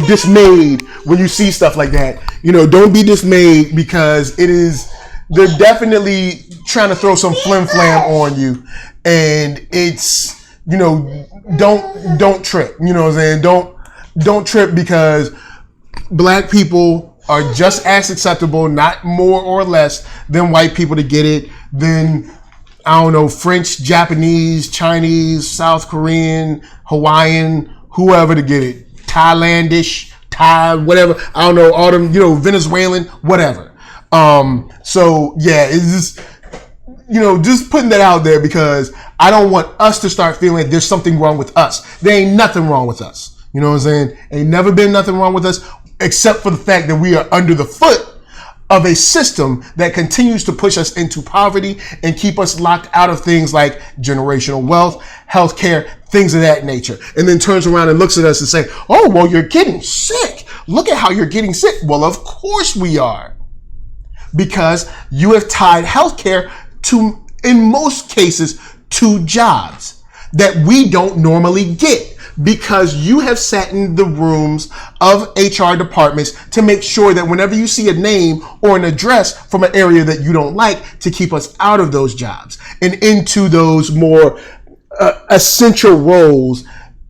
dismayed when you see stuff like that. Don't be dismayed because they're definitely trying to throw some flim flam on you. And it's, don't trip. You know what I'm saying? Don't trip because black people are just as acceptable, not more or less, than white people to get it, than, I don't know, French, Japanese, Chinese, South Korean, Hawaiian, whoever to get it, Thailandish, Thai, whatever, I don't know, all them, Venezuelan, whatever. So yeah, it's just, just putting that out there because I don't want us to start feeling like there's something wrong with us. There ain't nothing wrong with us. You know what I'm saying? Ain't never been nothing wrong with us except for the fact that we are under the foot of a system that continues to push us into poverty and keep us locked out of things like generational wealth, healthcare, things of that nature. And then turns around and looks at us and say, oh, well, you're getting sick. Look at how you're getting sick. Well, of course we are. Because you have tied healthcare to, in most cases, to jobs that we don't normally get. Because you have sat in the rooms of HR departments to make sure that whenever you see a name or an address from an area that you don't like, to keep us out of those jobs and into those more essential roles,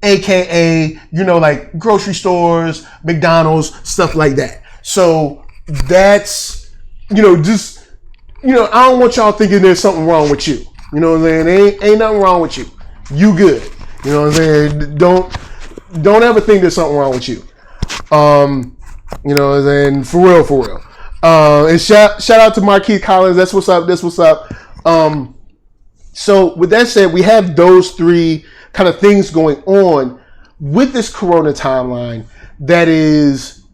aka, like grocery stores, McDonald's, stuff like that. So that's, I don't want y'all thinking there's something wrong with you. You know what I'm saying? Ain't nothing wrong with you. You good. You know what I'm saying? Don't ever think there's something wrong with you. You know what I'm saying? For real. And shout out to Marquise Collins. That's what's up. So with that said, we have those three kind of things going on with this Corona timeline that is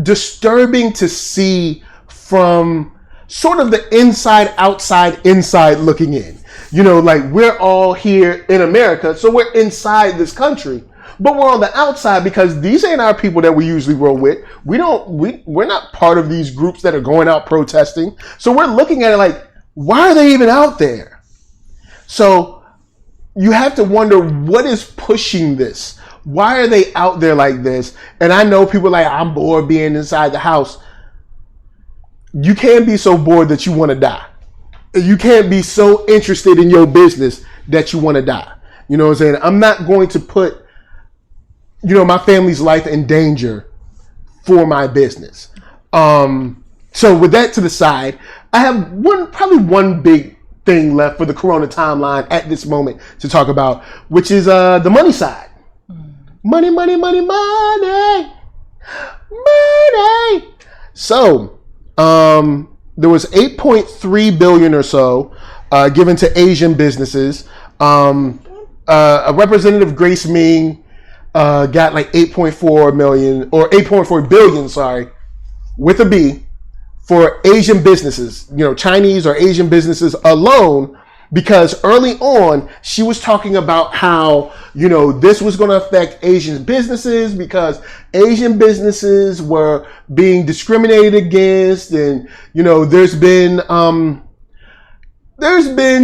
disturbing to see from sort of the inside, outside, inside looking in. You know, like we're all here in America, so we're inside this country, but we're on the outside because these ain't our people that we usually roll with. We're not part of these groups that are going out protesting. So we're looking at it like, why are they even out there? So you have to wonder, what is pushing this? Why are they out there like this? And I know people are like, I'm bored being inside the house. You can't be so bored that you want to die. You can't be so interested in your business that you want to die. You know what I'm saying? I'm not going to put, you know, my family's life in danger for my business. So with that to the side, I have probably one big thing left for the Corona timeline at this moment to talk about, which is the money side. Money, money, money, money, money. So there was 8.3 billion or so given to Asian businesses. A representative, Grace Ming, got like 8.4 million or 8.4 billion, sorry, with a B, for Asian businesses, you know, Chinese or Asian businesses alone, because early on she was talking about how, you know, this was going to affect Asian businesses because Asian businesses were being discriminated against, and, you know, there's been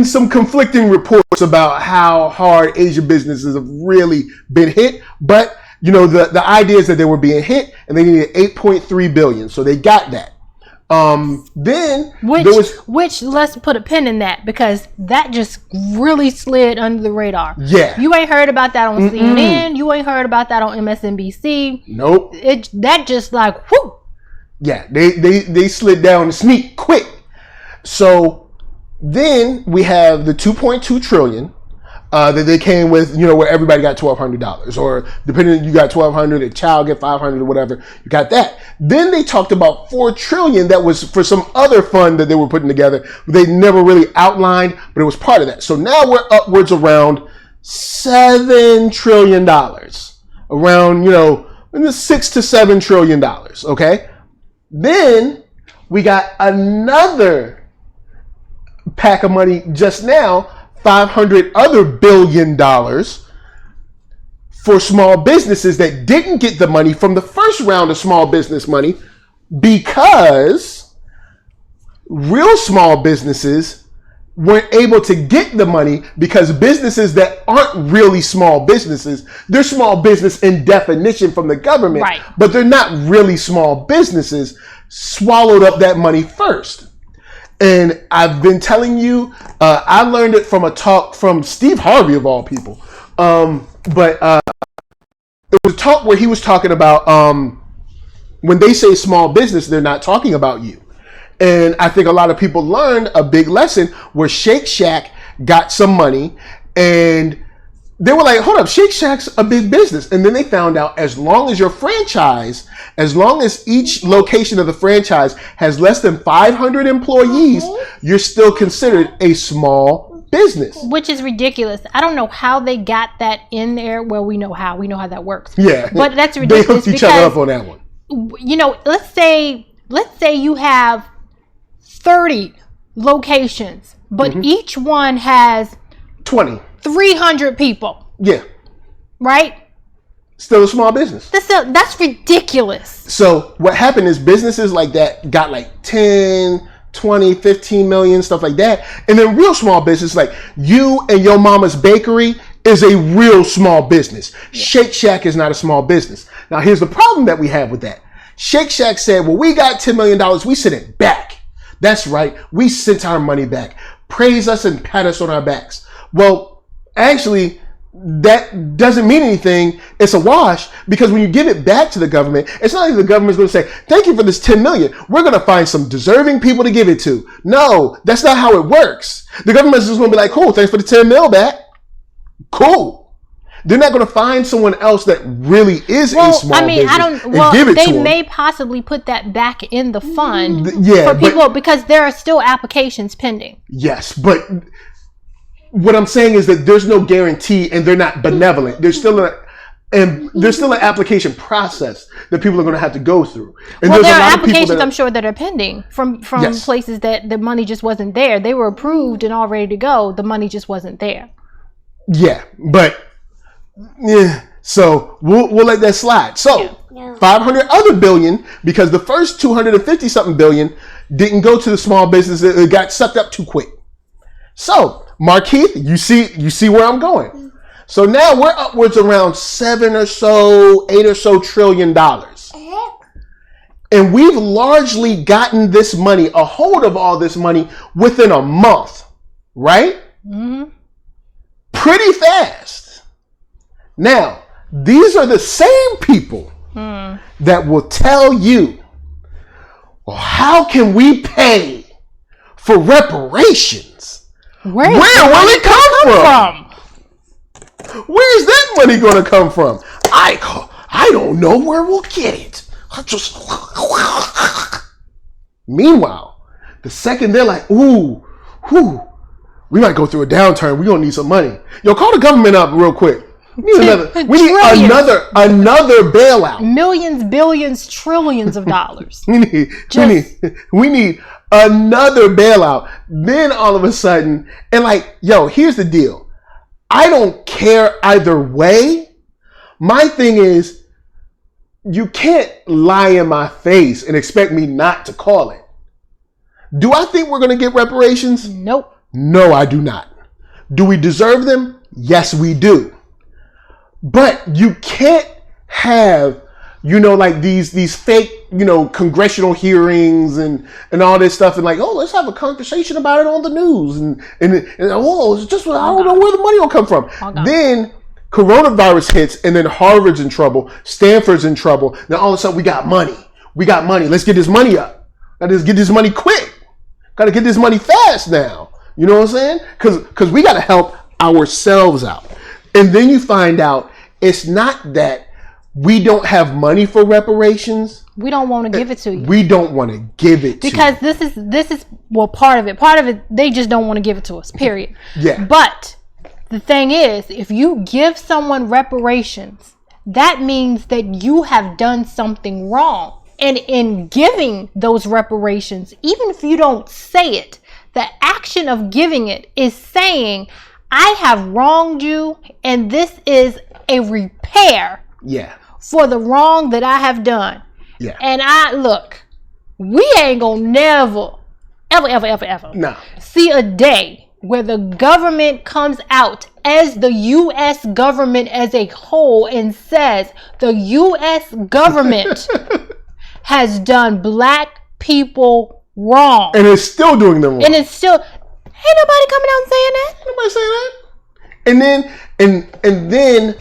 some conflicting reports about how hard Asian businesses have really been hit, but, you know, the idea is that they were being hit and they needed 8.3 billion, so they got that. Which let's put a pin in that, because that just really slid under the radar. Yeah, you ain't heard about that on CNN. You ain't heard about that on MSNBC. Nope. That just like whoo. Yeah, they slid down the sneak quick. So then we have the 2.2 trillion that they came with, you know, where everybody got $1,200, or depending, you got $1,200, a child get $500 or whatever, you got that. Then they talked about 4 trillion that was for some other fund that they were putting together. They never really outlined, but it was part of that. So now we're upwards around $7 trillion, around, you know, in the $6 to $7 trillion. Okay. Then we got another pack of money just now, $500 other billion for small businesses that didn't get the money from the first round of small business money, because real small businesses weren't able to get the money because businesses that aren't really small businesses, they're small business in definition from the government, right, but they're not really small businesses, swallowed up that money first. And I've been telling you, I learned it from a talk from Steve Harvey, of all people. But it was a talk where he was talking about when they say small business, they're not talking about you. And I think a lot of people learned a big lesson where Shake Shack got some money, and they were like, hold up, Shake Shack's a big business. And then they found out, as long as your franchise, as long as each location of the franchise has less than 500 employees, you're still considered a small business. Which is ridiculous. I don't know how they got that in there. Well, we know how that works. Yeah. But that's ridiculous. They hooked each other up on that one. You know, let's say you have 30 locations, but each one has 300 people. Yeah. Right? Still a small business. That's ridiculous. So what happened is businesses like that got like 10, 20, 15 million, stuff like that. And then real small business, like you and your mama's bakery, is a real small business. Yeah. Shake Shack is not a small business. Now here's the problem that we have with that. Shake Shack said, well, we got $10 million. We sent it back. That's right. We sent our money back. Praise us and pat us on our backs. Well, actually, that doesn't mean anything. It's a wash, because when you give it back to the government, it's not like the government's going to say, thank you for this 10 million. We're going to find some deserving people to give it to. No, that's not how it works. The government's just going to be like, cool, thanks for the 10 mil back. Cool. They're not going to find someone else that really is a small business and give it to them. They may possibly put that back in the fund for people, because there are still applications pending. Yes, but what I'm saying is that there's no guarantee, and they're not benevolent. There's still And there's still an application process that people are going to have to go through. And well, there's there a are lot of people applications I'm sure that are pending from Yes. places that the money just wasn't there. They were approved and all ready to go. The money just wasn't there. Yeah, but so we'll let that slide. So Yeah. 500 other billion, because the first 250 something billion didn't go to the small business. It got sucked up too quick. So Markeith, you see where I'm going. So now we're upwards around $8 or so trillion. And we've largely gotten this money, a hold of all this money within a month, right? Mm-hmm. Pretty fast. Now, these are the same people that will tell you, well, how can we pay for reparations? Where will it come from? Where's that money going to come from? I don't know where we'll get it. Meanwhile, the second they're like, ooh, we might go through a downturn. We're going to need some money. Yo, call the government up real quick. We need another bailout. Millions, billions, trillions of dollars. we need another bailout. Then all of a sudden, and like, yo, here's the deal. I don't care either way. My thing is, you can't lie in my face and expect me not to call it. Do I think we're going to get reparations? Nope. No, I do not. Do we deserve them? Yes, we do. But you can't have, like these fake, congressional hearings and all this stuff, and like, oh, let's have a conversation about it on the news, and oh, it's just, I don't know where the money will come from. Then coronavirus hits, and then Harvard's in trouble, Stanford's in trouble. Now all of a sudden we got money. Let's get this money up. Let's get this money quick. Got to get this money fast now. You know what I'm saying? Because we got to help ourselves out. And then you find out it's not that we don't have money for reparations. We don't want to give it to you. We don't want to give it because to you. this is part of it. Part of it, they just don't want to give it to us, period. Yeah. But the thing is, if you give someone reparations, that means that you have done something wrong. And in giving those reparations, even if you don't say it, the action of giving it is saying, I have wronged you, and this is a repair for the wrong that I have done. Yeah. And we ain't gonna never, ever see a day where the government comes out as the U.S. government as a whole and says the U.S. government has done black people wrong. And it's still doing them wrong. And it's still, ain't nobody coming out and saying that. Nobody saying that. And then,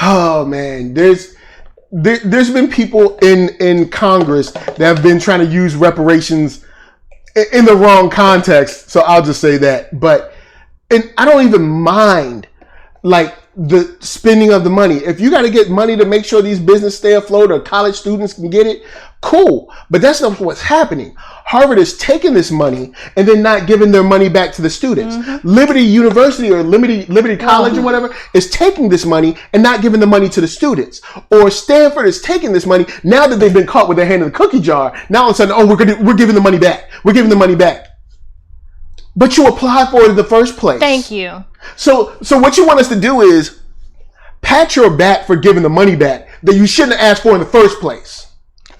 oh man, there's been people in Congress that have been trying to use reparations in the wrong context. So I'll just say that. And I don't even mind like the spending of the money. If you got to get money to make sure these businesses stay afloat or college students can get it, cool. But that's not what's happening. Harvard is taking this money and then not giving their money back to the students. Mm-hmm. Liberty University or Liberty College or whatever is taking this money and not giving the money to the students. Or Stanford is taking this money now that they've been caught with their hand in the cookie jar. Now all of a sudden, we're giving the money back. We're giving the money back. But you applied for it in the first place. Thank you. So what you want us to do is pat your back for giving the money back that you shouldn't have asked for in the first place.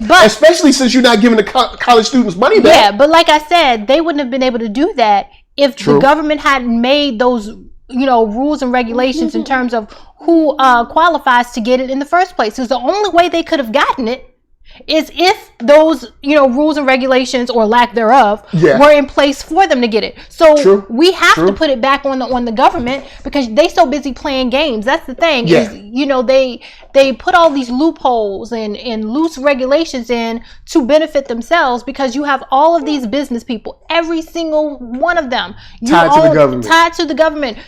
But especially since you're not giving the college students money back. Yeah, but like I said, they wouldn't have been able to do that if the government hadn't made those, rules and regulations in terms of who qualifies to get it in the first place. Because the only way they could have gotten it is if those, rules and regulations or lack thereof were in place for them to get it. So we have to put it back on the government because they so busy playing games. That's the thing is, they put all these loopholes and loose regulations in to benefit themselves because you have all of these business people, every single one of them tied to the government.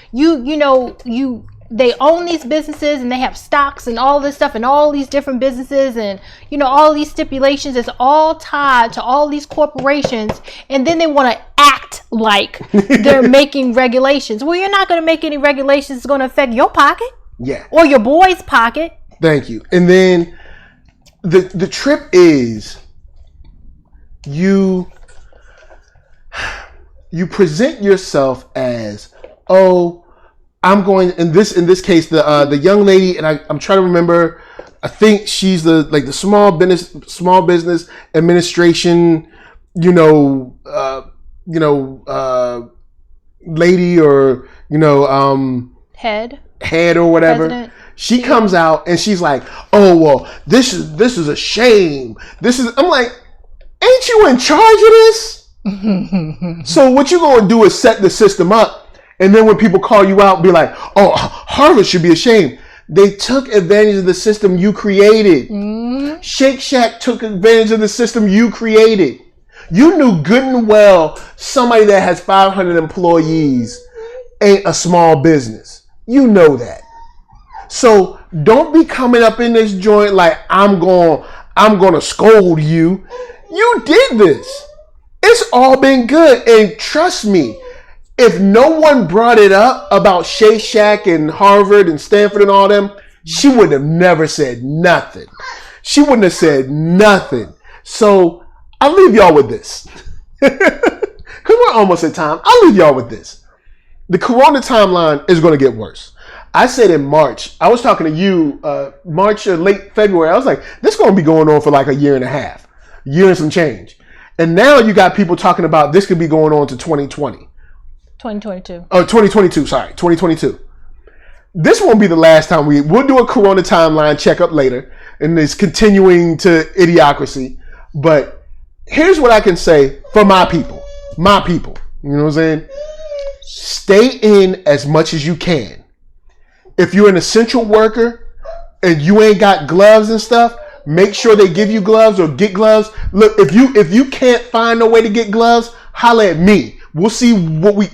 They own these businesses and they have stocks and all this stuff and all these different businesses and, all these stipulations. It's all tied to all these corporations. And then they want to act like they're making regulations. Well, you're not going to make any regulations that's going to affect your pocket. Yeah. Or your boy's pocket. Thank you. And then the trip is you present yourself as, oh, I'm going in this case the young lady, and I'm trying to remember. I think she's the small business administration, lady, or head or whatever. President. She comes out and she's like, oh well, this is a shame. I'm like, ain't you in charge of this? So what you gonna do is set the system up, and then when people call you out, be like, oh, Harvard should be ashamed. They took advantage of the system you created. Shake Shack took advantage of the system you created. You knew good and well somebody that has 500 employees ain't a small business. You know that. So don't be coming up in this joint like I'm gonna scold you. You did this. It's all been good, and trust me, if no one brought it up about Shake Shack and Harvard and Stanford and all them, she would have never said nothing. She wouldn't have said nothing. So I'll leave y'all with this. Because we're almost at time. I'll leave y'all with this. The Corona timeline is going to get worse. I said in March, I was talking to you, March or late February, I was like, this is going to be going on for like a year and a half. Year and some change. And now you got people talking about this could be going on to 2020. 2022. Oh, 2022, sorry. 2022. This won't be the last time we'll do a Corona timeline checkup later, and it's continuing to Idiocracy. But here's what I can say for my people. My people. You know what I'm saying? Stay in as much as you can. If you're an essential worker and you ain't got gloves and stuff, make sure they give you gloves or get gloves. Look, if you can't find a way to get gloves, holla at me. We'll see what we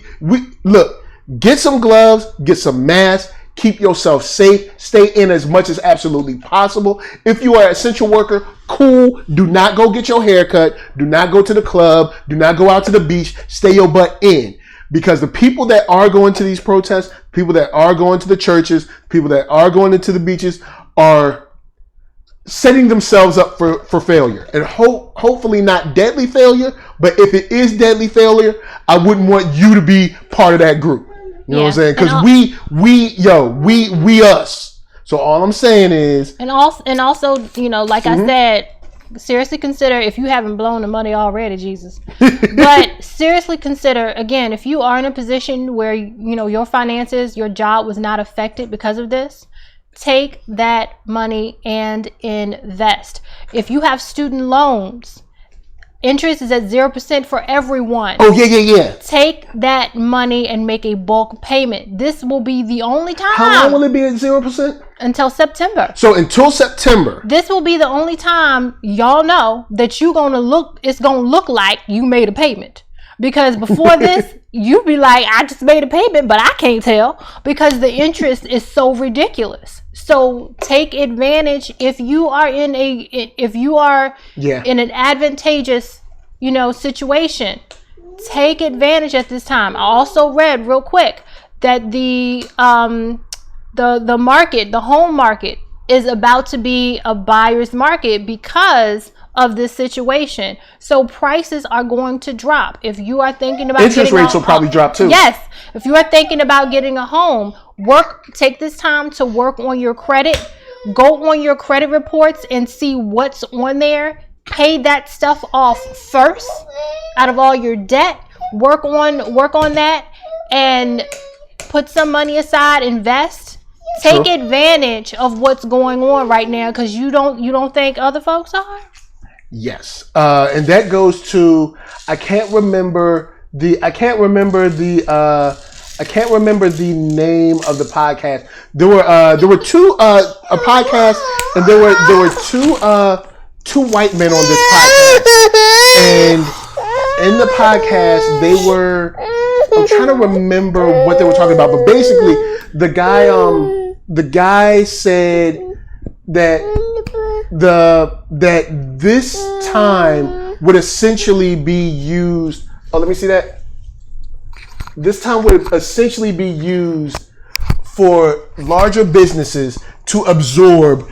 look. Get some gloves, get some masks, keep yourself safe, stay in as much as absolutely possible. If you are an essential worker, cool. Do not go get your hair cut. Do not go to the club. Do not go out to the beach. Stay your butt in. Because the people that are going to these protests, people that are going to the churches, people that are going into the beaches are setting themselves up for failure, and hopefully not deadly failure. But if it is deadly failure, I wouldn't want you to be part of that group. You know what I'm saying? Because we us. So all I'm saying is, and also, like I said, seriously consider, if you haven't blown the money already, Jesus. But seriously consider, again, if you are in a position where your finances, your job was not affected because of this. Take that money and invest. If you have student loans, interest is at 0% for everyone. Oh, yeah. Take that money and make a bulk payment. This will be the only time. How long will it be at 0%? Until September. So until September. This will be the only time y'all know that it's going to look like you made a payment. Because before this, you'd be like, I just made a payment, but I can't tell because the interest is so ridiculous. So take advantage if you are in an advantageous, situation. Take advantage at this time. I also read real quick that the market, the home market, is about to be a buyer's market because of this situation. So prices are going to drop. If you are thinking about interest rates will probably drop too. Yes. If you are thinking about getting a home, take this time to work on your credit. Go on your credit reports and see what's on there. Pay that stuff off first out of all your debt. Work on that and put some money aside, invest. Take advantage of what's going on right now because you don't think other folks are? Yes, and that goes to I can't remember the name of the podcast. There were two a podcast, and there were two white men on this podcast, and in the podcast they were, I'm trying to remember what they were talking about, but basically the guy said that this time would essentially be used. Oh, let me see that. This time would essentially be used for larger businesses to absorb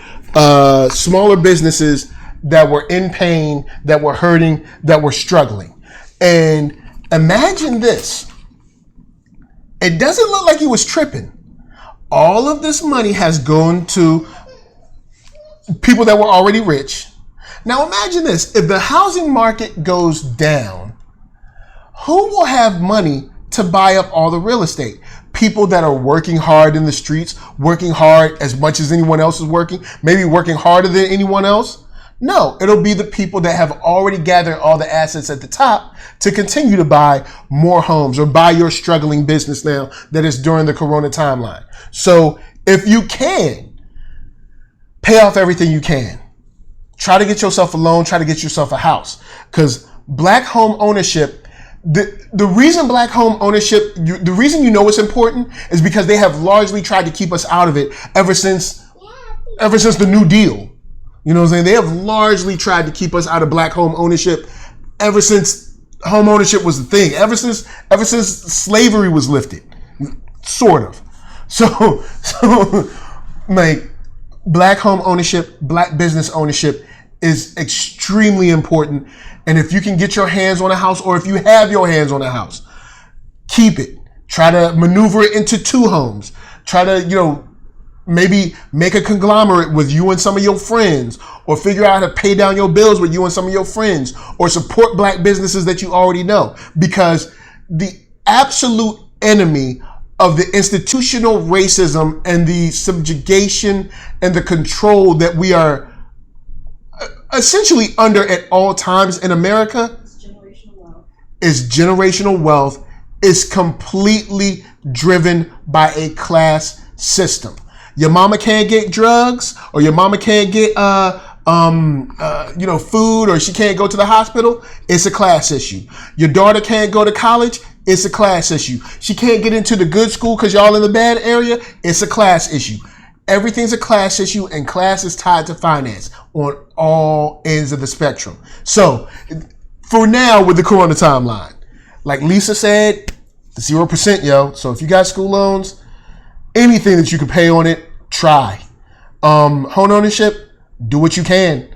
smaller businesses that were in pain, that were hurting, that were struggling. And imagine this. It doesn't look like he was tripping. All of this money has gone to people that were already rich. Now imagine this. If the housing market goes down, who will have money to buy up all the real estate? People that are working hard in the streets, working hard as much as anyone else is working, maybe working harder than anyone else? No, it'll be the people that have already gathered all the assets at the top to continue to buy more homes or buy your struggling business now that is during the Corona timeline. So if you can, pay off everything you can. Try to get yourself a loan, try to get yourself a house. Because black home ownership, the reason black home ownership, the reason you know it's important is because they have largely tried to keep us out of it ever since the New Deal. You know what I'm saying? They have largely tried to keep us out of black home ownership ever since home ownership was the thing. Ever since slavery was lifted, sort of. So like black home ownership, black business ownership is extremely important. And if you can get your hands on a house, or if you have your hands on a house, keep it. Try to maneuver it into 2 homes. Try to, maybe make a conglomerate with you and some of your friends, or figure out how to pay down your bills with you and some of your friends, or support black businesses that you already know. Because the absolute enemy of the institutional racism and the subjugation and the control that we are essentially under at all times in America is generational wealth, is completely driven by a class system. Your mama can't get drugs, or your mama can't get food, or she can't go to the hospital. It's a class issue. Your daughter can't go to college. It's a class issue. She can't get into the good school because y'all in the bad area. It's a class issue. Everything's a class issue, and class is tied to finance on all ends of the spectrum. So for now, with the Corona timeline, like Lisa said, 0%, yo. So if you got school loans, anything that you can pay on it, try. Home ownership, do what you can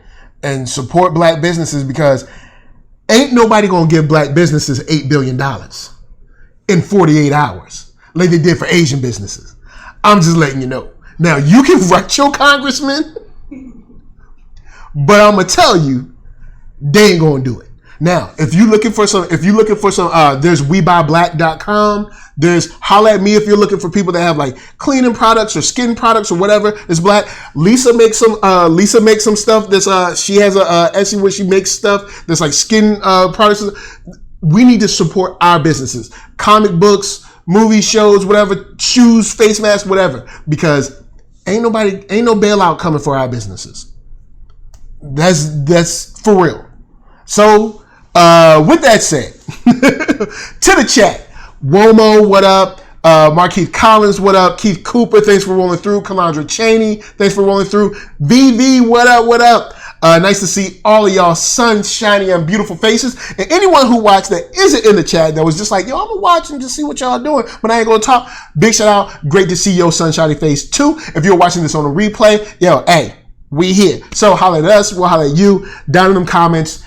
and support black businesses, because ain't nobody gonna give black businesses $8 billion in 48 hours like they did for Asian businesses. I'm just letting you know. Now, you can write your congressman, but I'm gonna tell you, they ain't gonna do it. Now, if you're looking for some, there's WeBuyBlack.com. There's Holla at Me if you're looking for people that have like cleaning products or skin products or whatever. It's black. Lisa makes some stuff. She has a Etsy where she makes stuff that's like skin products. We need to support our businesses, comic books, movie shows, whatever, shoes, face masks, whatever, because ain't no bailout coming for our businesses. That's for real. So, with that said, to the chat, Womo, what up? Markeith Collins, what up? Keith Cooper, thanks for rolling through. Kalandra Cheney, thanks for rolling through. VV, what up? What up? Nice to see all of y'all sunshiny and beautiful faces. And anyone who watched that isn't in the chat that was just like, yo, I'm gonna watch and just see what y'all doing, but I ain't gonna talk. Big shout out. Great to see your sunshiny face too. If you're watching this on a replay, yo, hey, we here. So holler at us, we'll holler at you down in them comments.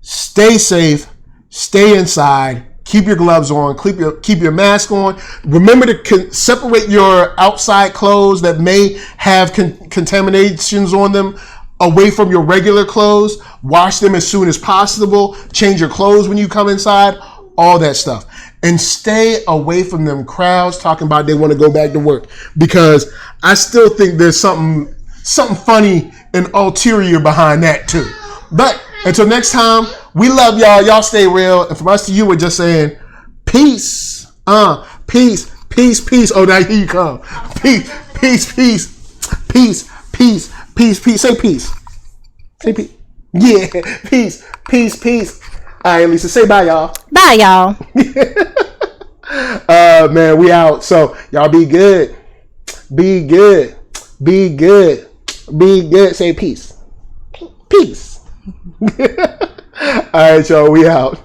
Stay safe, stay inside, keep your gloves on, keep your mask on. Remember to separate your outside clothes that may have contaminations on them away from your regular clothes. Wash them as soon as possible. Change your clothes when you come inside, all that stuff. And stay away from them crowds talking about they want to go back to work, because I still think there's something funny and ulterior behind that too. But until next time, we love y'all. Y'all stay real. And from us to you, we're just saying peace. Peace. Peace. Peace. Oh, now here you come. Peace. Peace. Peace. Peace. Peace. Peace. Peace. Say peace. Say peace. Yeah. Peace. Peace. Peace. All right, Lisa. Say bye, y'all. Bye, y'all. Man, we out. So y'all be good. Be good. Be good. Be good. Say peace. Peace. All right, y'all, we out.